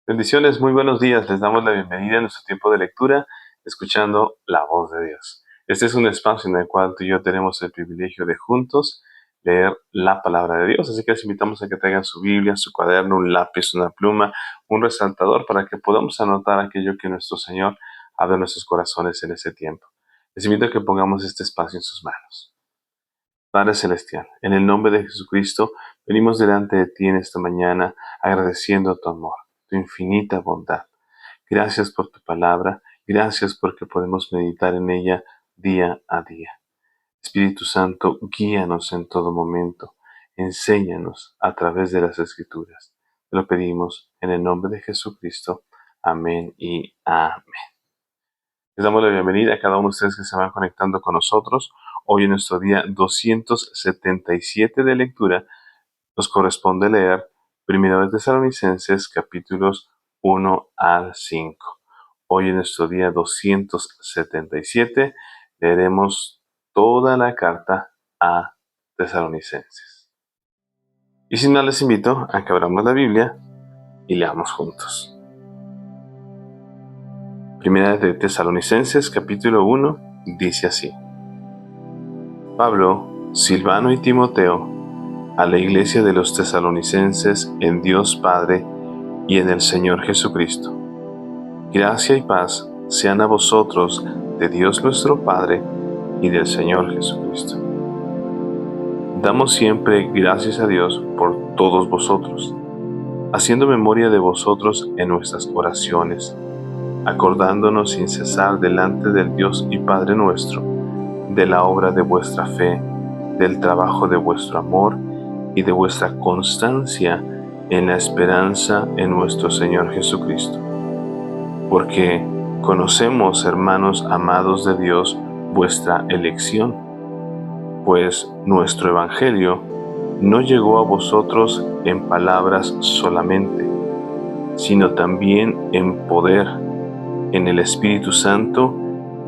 Bendiciones, muy buenos días. Les damos la bienvenida a nuestro tiempo de lectura, escuchando la voz de Dios. Este es un espacio en el cual tú y yo tenemos el privilegio de juntos leer la palabra de Dios. Así que les invitamos a que traigan su Biblia, su cuaderno, un lápiz, una pluma, un resaltador para que podamos anotar aquello que nuestro Señor abre en nuestros corazones en ese tiempo. Les invito a que pongamos este espacio en sus manos. Padre Celestial, en el nombre de Jesucristo, venimos delante de ti en esta mañana agradeciendo tu amor, tu infinita bondad. Gracias por tu palabra, gracias porque podemos meditar en ella día a día. Espíritu Santo, guíanos en todo momento, enséñanos a través de las Escrituras. Te lo pedimos en el nombre de Jesucristo. Amén y amén. Les damos la bienvenida a cada uno de ustedes que se van conectando con nosotros. Hoy en nuestro día 277 de lectura nos corresponde leer 1 de Tesalonicenses capítulos 1 al 5. Hoy en nuestro día 277 leeremos toda la carta a Tesalonicenses. Y sin más les invito a que abramos la Biblia y leamos juntos. Primera de Tesalonicenses capítulo 1 dice así: Pablo, Silvano y Timoteo, a la iglesia de los tesalonicenses en Dios Padre y en el Señor Jesucristo. Gracia y paz sean a vosotros de Dios nuestro Padre y del Señor Jesucristo. Damos siempre gracias a Dios por todos vosotros, haciendo memoria de vosotros en nuestras oraciones, acordándonos sin cesar delante del Dios y Padre nuestro, de la obra de vuestra fe, del trabajo de vuestro amor y de vuestra constancia en la esperanza en nuestro Señor Jesucristo. Porque conocemos, hermanos amados de Dios, vuestra elección, pues nuestro Evangelio no llegó a vosotros en palabras solamente, sino también en poder, en el Espíritu Santo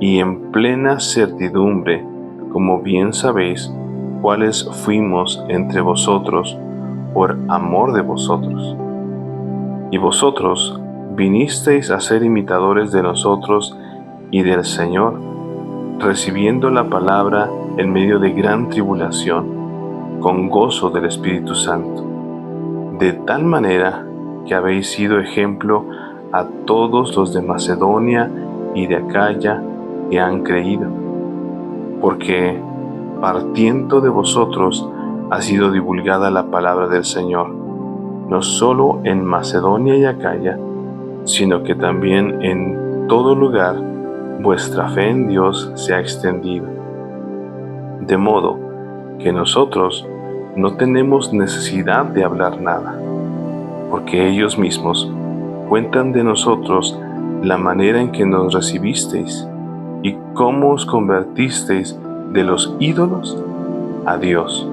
y en plena certidumbre, como bien sabéis, cuáles fuimos entre vosotros por amor de vosotros. Y vosotros vinisteis a ser imitadores de nosotros y del Señor, recibiendo la palabra en medio de gran tribulación, con gozo del Espíritu Santo, de tal manera que habéis sido ejemplo a todos los de Macedonia y de Acaya que han creído, porque partiendo de vosotros ha sido divulgada la palabra del Señor, no solo en Macedonia y Acaya, sino que también en todo lugar vuestra fe en Dios se ha extendido. De modo que nosotros no tenemos necesidad de hablar nada, porque ellos mismos cuentan de nosotros la manera en que nos recibisteis y cómo os convertisteis de los ídolos a Dios,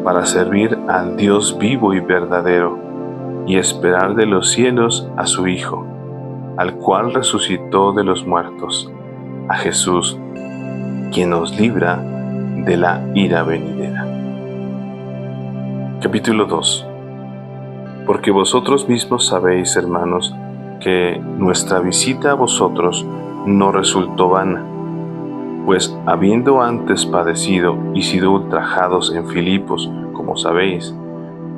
para servir al Dios vivo y verdadero, y esperar de los cielos a su Hijo, al cual resucitó de los muertos, a Jesús, quien nos libra de la ira venidera. Capítulo 2. Porque vosotros mismos sabéis, hermanos, que nuestra visita a vosotros no resultó vana, pues habiendo antes padecido y sido ultrajados en Filipos, como sabéis,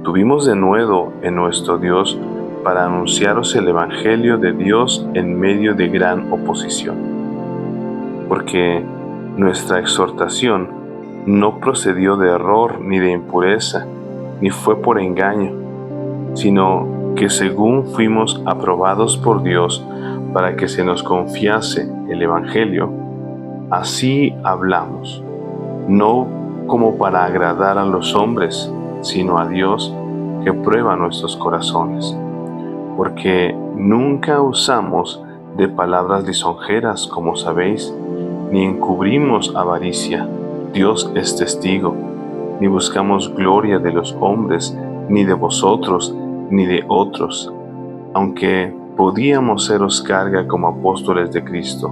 tuvimos denuedo en nuestro Dios para anunciaros el Evangelio de Dios en medio de gran oposición. Porque nuestra exhortación no procedió de error ni de impureza, ni fue por engaño, sino que según fuimos aprobados por Dios para que se nos confiase el Evangelio, así hablamos, no como para agradar a los hombres, sino a Dios que prueba nuestros corazones, porque nunca usamos de palabras lisonjeras, como sabéis, ni encubrimos avaricia, Dios es testigo, ni buscamos gloria de los hombres, ni de vosotros, ni de otros, aunque podíamos seros carga como apóstoles de Cristo.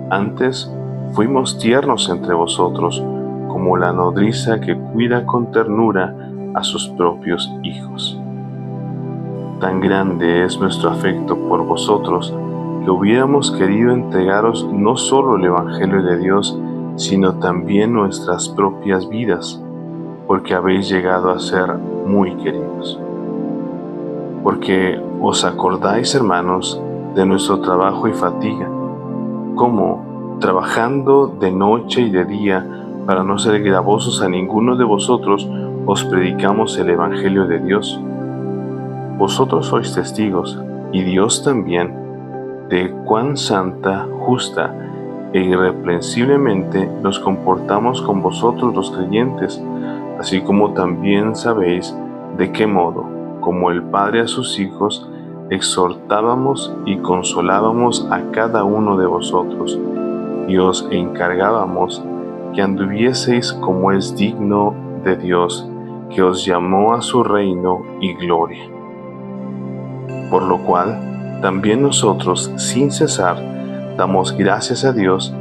Antes fuimos tiernos entre vosotros, como la nodriza que cuida con ternura a sus propios hijos. tan grande es nuestro afecto por vosotros, que hubiéramos querido entregaros no solo el Evangelio de Dios, sino también nuestras propias vidas, porque habéis llegado a ser muy queridos. Porque os acordáis, hermanos, de nuestro trabajo y fatiga, cómo, trabajando de noche y de día, para no ser gravosos a ninguno de vosotros, os predicamos el Evangelio de Dios. Vosotros sois testigos, y Dios también, de cuán santa, justa e irreprensiblemente nos comportamos con vosotros los creyentes, así como también sabéis de qué modo, como el Padre a sus hijos, exhortábamos y consolábamos a cada uno de vosotros, y os encargábamos que anduvieseis como es digno de Dios, que os llamó a su reino y gloria. Por lo cual, también nosotros, sin cesar, damos gracias a Dios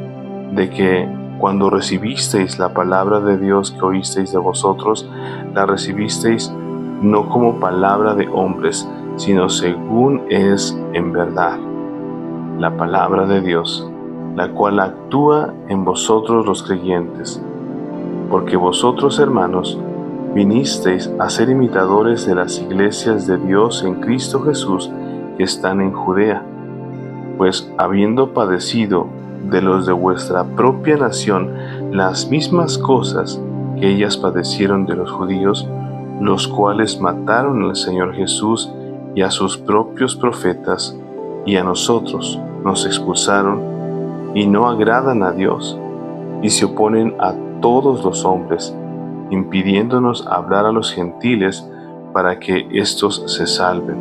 de que, cuando recibisteis la palabra de Dios que oísteis de vosotros, la recibisteis no como palabra de hombres, sino según es en verdad, la palabra de Dios, la cual actúa en vosotros los creyentes. Porque vosotros, hermanos, vinisteis a ser imitadores de las iglesias de Dios en Cristo Jesús que están en Judea, pues habiendo padecido de los de vuestra propia nación las mismas cosas que ellas padecieron de los judíos, los cuales mataron al Señor Jesús y a sus propios profetas, y a nosotros nos expulsaron, y no agradan a Dios, y se oponen a todos los hombres, impidiéndonos hablar a los gentiles para que éstos se salven.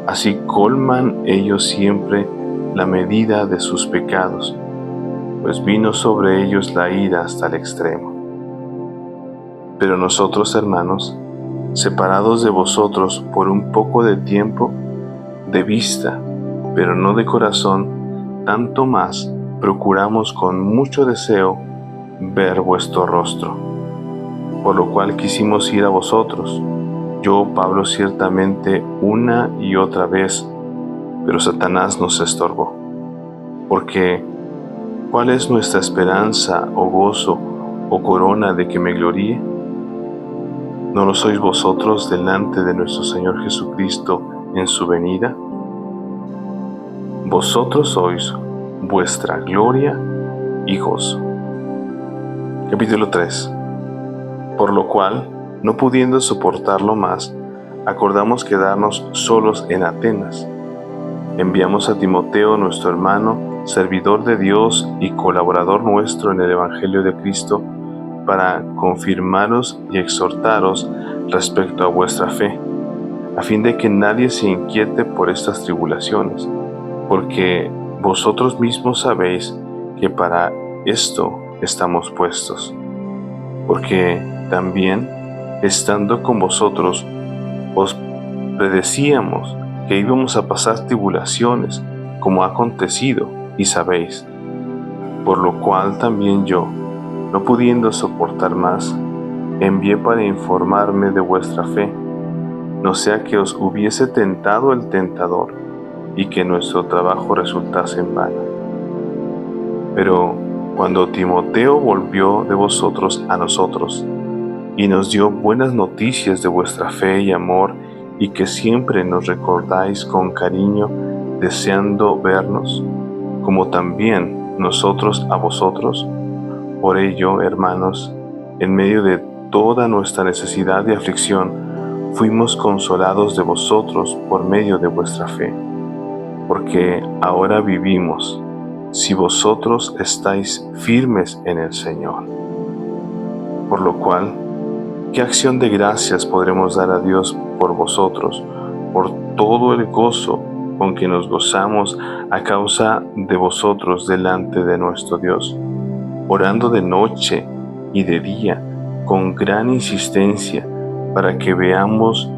Así colman ellos siempre la medida de sus pecados, pues vino sobre ellos la ira hasta el extremo. Pero nosotros, hermanos, separados de vosotros por un poco de tiempo, de vista, pero no de corazón, tanto más procuramos con mucho deseo ver vuestro rostro. Por lo cual quisimos ir a vosotros, yo, Pablo, ciertamente una y otra vez, pero Satanás nos estorbó. Porque, ¿cuál es nuestra esperanza o gozo o corona de que me gloríe? ¿No lo sois vosotros delante de nuestro Señor Jesucristo en su venida? Vosotros sois vuestra gloria y gozo. Capítulo 3. Por lo cual, no pudiendo soportarlo más, acordamos quedarnos solos en Atenas. Enviamos a Timoteo, nuestro hermano, servidor de Dios y colaborador nuestro en el Evangelio de Cristo, para confirmaros y exhortaros respecto a vuestra fe, a fin de que nadie se inquiete por estas tribulaciones, porque vosotros mismos sabéis que para esto estamos puestos. Porque también, estando con vosotros, os predecíamos que íbamos a pasar tribulaciones, como ha acontecido, y sabéis. Por lo cual también yo, no pudiendo soportar más, envié para informarme de vuestra fe, no sea que os hubiese tentado el tentador, y que nuestro trabajo resultase en vano. Pero cuando Timoteo volvió de vosotros a nosotros, y nos dio buenas noticias de vuestra fe y amor, y que siempre nos recordáis con cariño, deseando vernos, como también nosotros a vosotros. Por ello, hermanos, en medio de toda nuestra necesidad y aflicción, fuimos consolados de vosotros por medio de vuestra fe, porque ahora vivimos, si vosotros estáis firmes en el Señor. Por lo cual, ¿qué acción de gracias podremos dar a Dios por vosotros, por todo el gozo con que nos gozamos a causa de vosotros delante de nuestro Dios, orando de noche y de día con gran insistencia para que veamos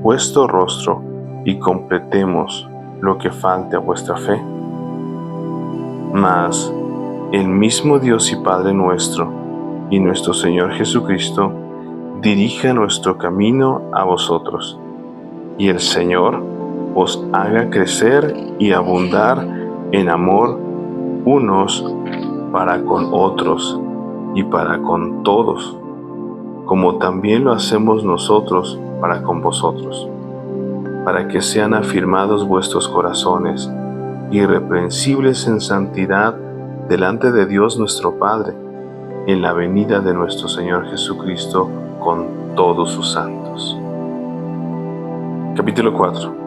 vuestro rostro y completemos lo que falte a vuestra fe? Mas el mismo Dios y Padre nuestro y nuestro Señor Jesucristo dirija nuestro camino a vosotros, y el Señor os haga crecer y abundar en amor unos para con otros y para con todos, como también lo hacemos nosotros para con vosotros, para que sean afirmados vuestros corazones, irreprensibles en santidad delante de Dios nuestro Padre, en la venida de nuestro Señor Jesucristo con todos sus santos. Capítulo 4.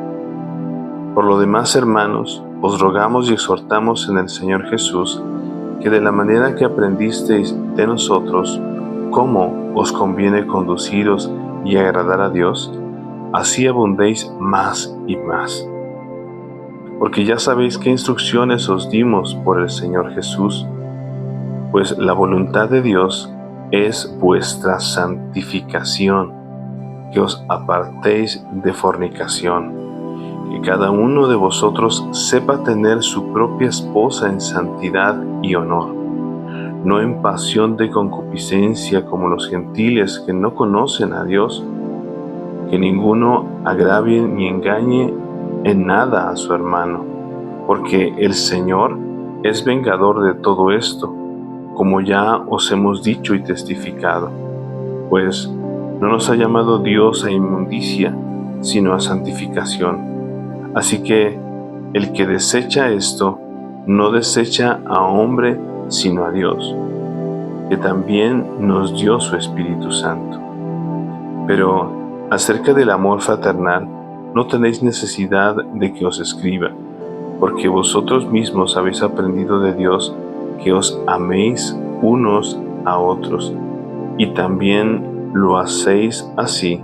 Por lo demás, hermanos, os rogamos y exhortamos en el Señor Jesús, que de la manera que aprendisteis de nosotros, cómo os conviene conduciros y agradar a Dios, así abundéis más y más. Porque ya sabéis qué instrucciones os dimos por el Señor Jesús, pues la voluntad de Dios es vuestra santificación, que os apartéis de fornicación, que cada uno de vosotros sepa tener su propia esposa en santidad y honor, no en pasión de concupiscencia como los gentiles que no conocen a Dios, que ninguno agravie ni engañe en nada a su hermano, porque el Señor es vengador de todo esto, como ya os hemos dicho y testificado, pues no nos ha llamado Dios a inmundicia, sino a santificación. Así que el que desecha esto, no desecha a hombre, sino a Dios, que también nos dio su Espíritu Santo. Pero acerca del amor fraternal, no tenéis necesidad de que os escriba, porque vosotros mismos habéis aprendido de Dios que os améis unos a otros, y también lo hacéis así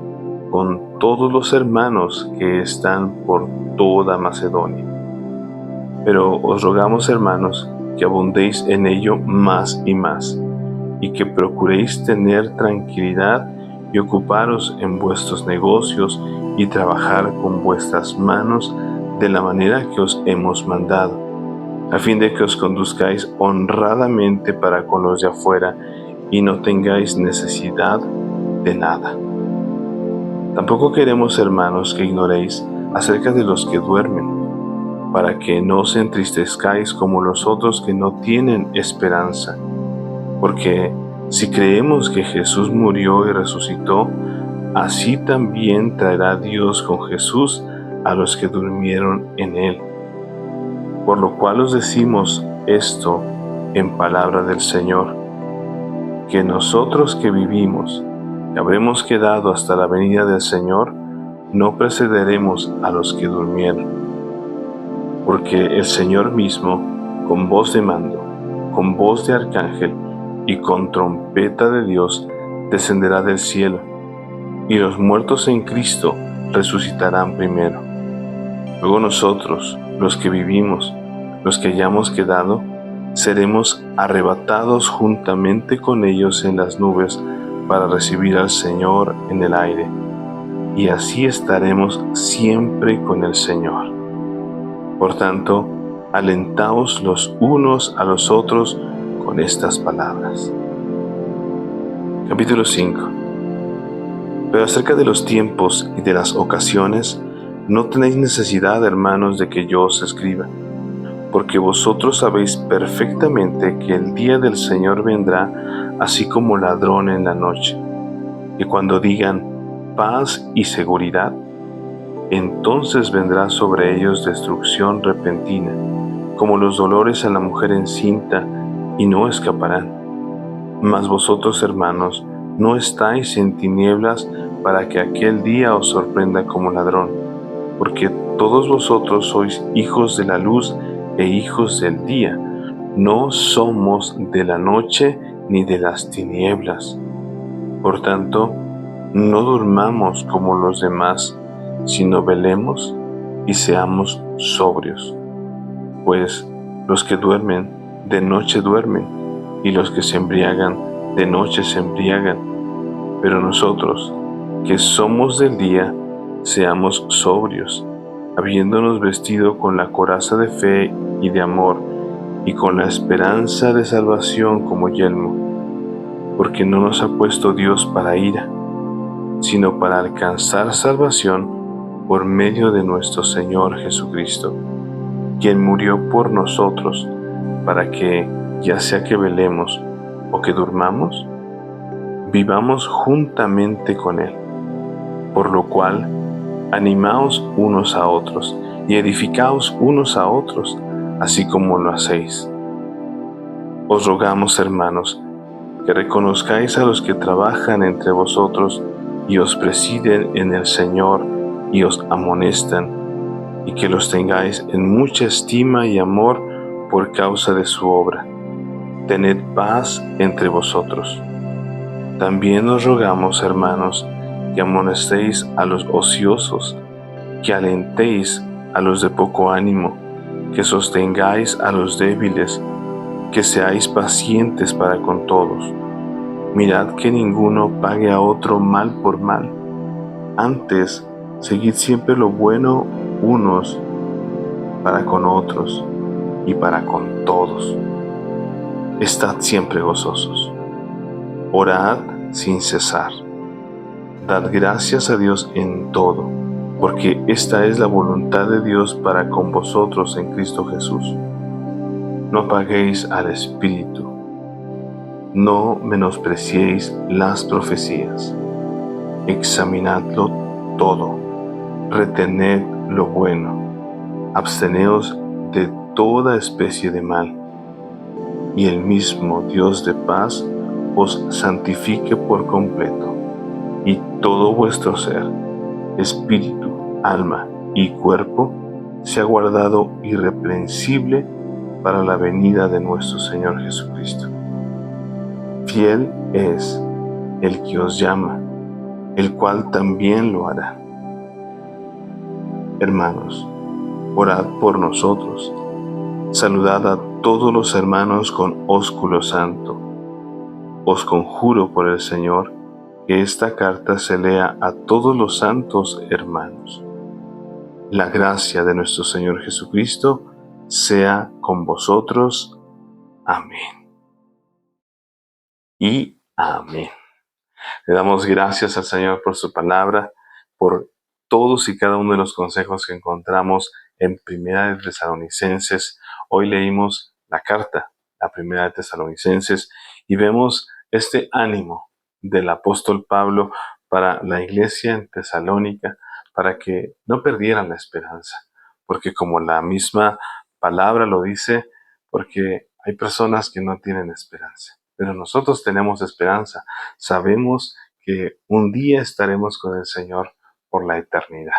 con todos los hermanos que están por toda Macedonia. Pero os rogamos, hermanos, que abundéis en ello más y más, y que procuréis tener tranquilidad y ocuparos en vuestros negocios y trabajar con vuestras manos de la manera que os hemos mandado, a fin de que os conduzcáis honradamente para con los de afuera y no tengáis necesidad de nada. Tampoco queremos, hermanos, que ignoréis acerca de los que duermen, para que no os entristezcáis como los otros que no tienen esperanza. Porque si creemos que Jesús murió y resucitó, así también traerá Dios con Jesús a los que durmieron en él. Por lo cual os decimos esto en palabra del Señor, que nosotros que vivimos, que habremos quedado hasta la venida del Señor, no precederemos a los que durmieron. Porque el Señor mismo, con voz de mando, con voz de arcángel y con trompeta de Dios, descenderá del cielo, y los muertos en Cristo resucitarán primero. Luego nosotros, los que vivimos, los que hayamos quedado, seremos arrebatados juntamente con ellos en las nubes para recibir al Señor en el aire, y así estaremos siempre con el Señor. Por tanto, alentaos los unos a los otros con estas palabras. Capítulo 5. Pero acerca de los tiempos y de las ocasiones, no tenéis necesidad, hermanos, de que yo os escriba, porque vosotros sabéis perfectamente que el día del Señor vendrá así como ladrón en la noche, y cuando digan paz y seguridad, entonces vendrá sobre ellos destrucción repentina, como los dolores a la mujer encinta, y no escaparán. Mas vosotros, hermanos, no estáis en tinieblas para que aquel día os sorprenda como ladrón, porque todos vosotros sois hijos de la luz e hijos del día. No somos de la noche ni de las tinieblas. Por tanto, no durmamos como los demás, sino velemos y seamos sobrios. Pues los que duermen, de noche duermen, y los que se embriagan, de noche se embriagan. Pero nosotros, que somos del día, seamos sobrios, habiéndonos vestido con la coraza de fe y de amor, y con la esperanza de salvación como yelmo, porque no nos ha puesto Dios para ira, sino para alcanzar salvación por medio de nuestro Señor Jesucristo, quien murió por nosotros, para que, ya sea que velemos o que durmamos, vivamos juntamente con Él. Por lo cual, animaos unos a otros y edificaos unos a otros, así como lo hacéis. Os rogamos, hermanos, que reconozcáis a los que trabajan entre vosotros y os presiden en el Señor y os amonestan, y que los tengáis en mucha estima y amor por causa de su obra. Tened paz entre vosotros. También os rogamos, hermanos, que amonestéis a los ociosos, que alentéis a los de poco ánimo, que sostengáis a los débiles, que seáis pacientes para con todos. Mirad que ninguno pague a otro mal por mal. Antes, seguid siempre lo bueno unos para con otros y para con todos. Estad siempre gozosos. Orad sin cesar. Dad gracias a Dios en todo, porque esta es la voluntad de Dios para con vosotros en Cristo Jesús. No apaguéis al Espíritu. No menospreciéis las profecías. Examinadlo todo. Retened lo bueno. Absteneos de toda especie de mal. Y el mismo Dios de paz os santifique por completo, y todo vuestro ser, espíritu, alma y cuerpo, sea guardado irreprensible para la venida de nuestro Señor Jesucristo. Fiel es el que os llama, el cual también lo hará. Hermanos, orad por nosotros. Saludad a todos los hermanos con ósculo santo. Os conjuro por el Señor que esta carta se lea a todos los santos hermanos. La gracia de nuestro Señor Jesucristo sea con vosotros. Amén. Y amén. Le damos gracias al Señor por su palabra, por todos y cada uno de los consejos que encontramos en Primera de Tesalonicenses. Hoy leímos la carta, la Primera de Tesalonicenses, y vemos este ánimo del apóstol Pablo para la iglesia en Tesalónica, para que no perdieran la esperanza, porque como la misma palabra lo dice, porque hay personas que no tienen esperanza, pero nosotros tenemos esperanza. Sabemos que un día estaremos con el Señor por la eternidad.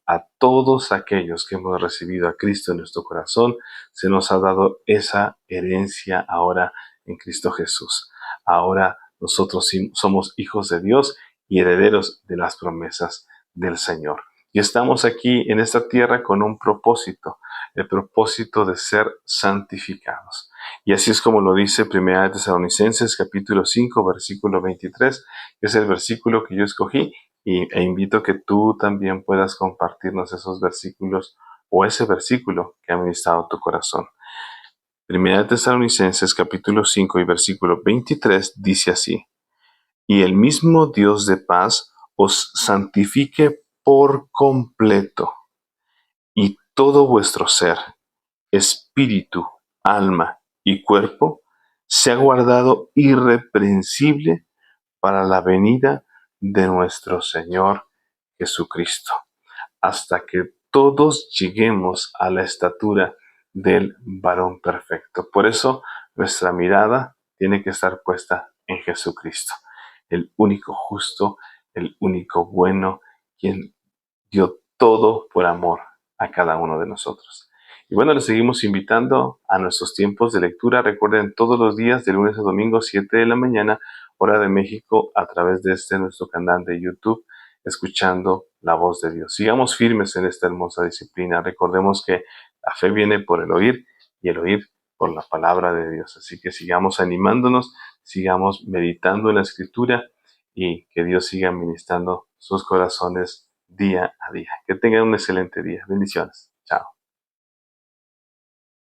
A todos aquellos que hemos recibido a Cristo en nuestro corazón, se nos ha dado esa herencia ahora en Cristo Jesús. Ahora nosotros somos hijos de Dios y herederos de las promesas del Señor. Y estamos aquí en esta tierra con un propósito, el propósito de ser santificados. Y así es como lo dice 1 Tesalonicenses capítulo 5, versículo 23, que es el versículo que yo escogí, e invito a que tú también puedas compartirnos esos versículos o ese versículo que ha ministrado tu corazón. 1 Tesalonicenses capítulo 5 y versículo 23 dice así: Y el mismo Dios de paz os santifique por completo, y todo vuestro ser, espíritu, alma y cuerpo, sea guardado irreprensible para la venida de nuestro Señor Jesucristo, hasta que todos lleguemos a la estatura del varón perfecto. Por eso nuestra mirada tiene que estar puesta en Jesucristo, el único justo, el único bueno, quien dio todo por amor a cada uno de nosotros. Y bueno, les seguimos invitando a nuestros tiempos de lectura. Recuerden, todos los días, de lunes a domingo, 7 de la mañana, hora de México, a través de nuestro canal de YouTube, escuchando la voz de Dios. Sigamos firmes en esta hermosa disciplina. Recordemos que la fe viene por el oír y el oír por la palabra de Dios. Así que sigamos animándonos, sigamos meditando en la Escritura y que Dios siga ministrando sus corazones día a día. Que tengan un excelente día. Bendiciones.